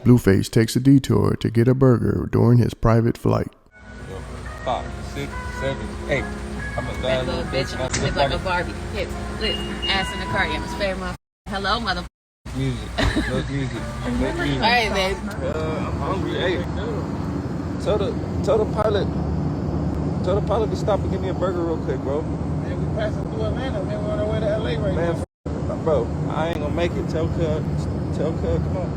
Blueface takes a detour to get a burger during his private flight. 5, 6, 7, 8. I'm a bad little bitch. I look like a Barbie. Hit, lit, ass in the car. I'm spare my. Hello, mother. Music. No music. No music. All right, babe. I'm hungry. Hey. Tell the pilot to stop and give me a burger real quick, bro. Man, we passing through Atlanta. Man, we're on our way to LA right now. Man, bro, I ain't gonna make it. Tell Cub, come on.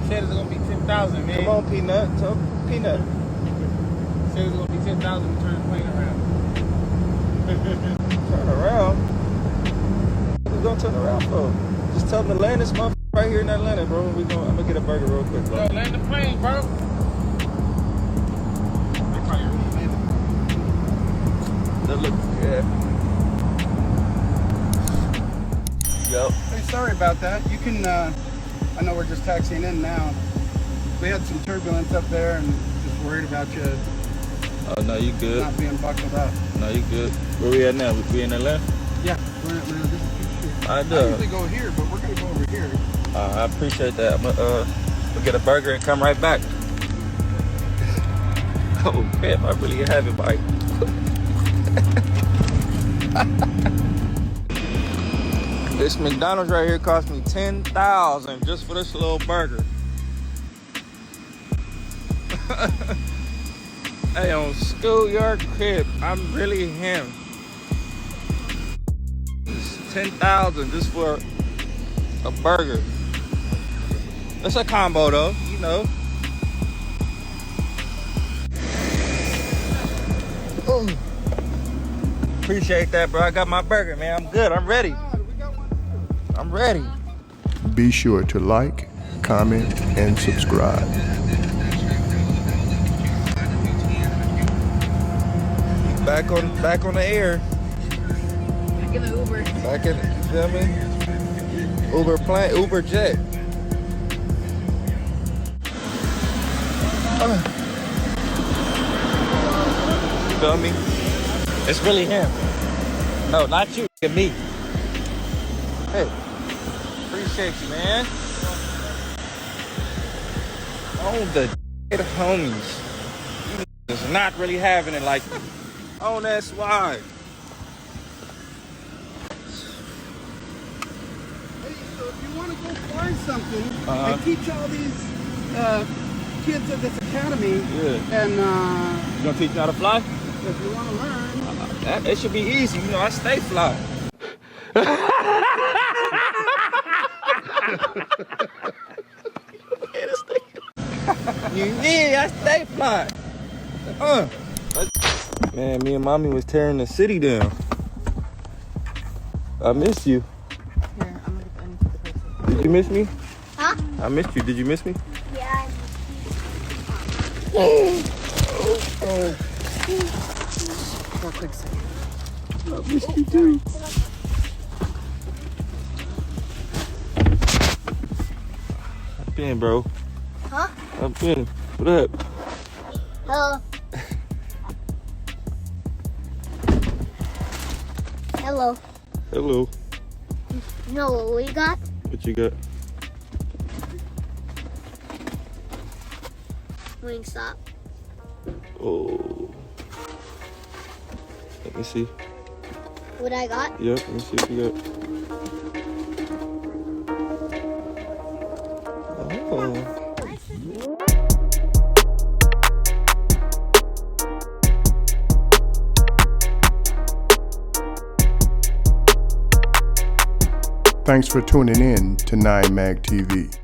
Said it's gonna be 10,000, man. Come on, Peanut. Tell Peanut. Said it's gonna be 10,000 to turn the plane around. Turn around? What we gonna turn around for? Just tell them to land this motherfucker right here in Atlanta, bro. I'm gonna get a burger real quick, bro. Bro, land the plane, bro. They probably really landed. That look, yeah. Yo. Hey, sorry about that. You can, I know we're just taxiing in now. We had some turbulence up there and just worried about you Oh, no, you good. not being buckled up. No, you good. Where we at now? We in Atlanta? Yeah, we're in Atlanta. This is Peach Street. I I do. usually go here, but we're going to go over here. I appreciate that. I'm gonna get a burger and come right back. Oh, crap. I really have it, Mike. This McDonald's right here cost me $10,000 just for this little burger. Hey, on Schoolyard Crib, I'm really him. It's $10,000 just for a burger. It's a combo though, you know. Ooh. Appreciate that, bro. I got my burger, man. I'm good. I'm ready. I'm ready. Be sure to like, comment, and subscribe. Back on the air. Back in the Uber. Back in, you feel me? Uber plane, Uber jet. You feel me? It's really him. No, not you. It's me. Hey, appreciate you, man. On the homies. You is not really having it like on that's why. Hey, so if you want to go fly something Uh-huh. and teach all these kids at this academy, Yeah. and You gonna teach me how to fly? if you want to learn, It should be easy. You know, I stay fly. Yeah, I stay fly. Man, me and mommy was tearing the city down. I miss you. Here, I'm gonna put the person. Did you miss me? Huh? I missed you. Did you miss me? Yeah. For a quick second. I missed you too. I've been, bro. Huh? I've been. What up? Hello. Hello. Hello. You know what we got? What you got? Wingstop. Oh. Let me see. What I got? Yep, let me see what you got. Oh. Thanks for tuning in to 9 Mag TV.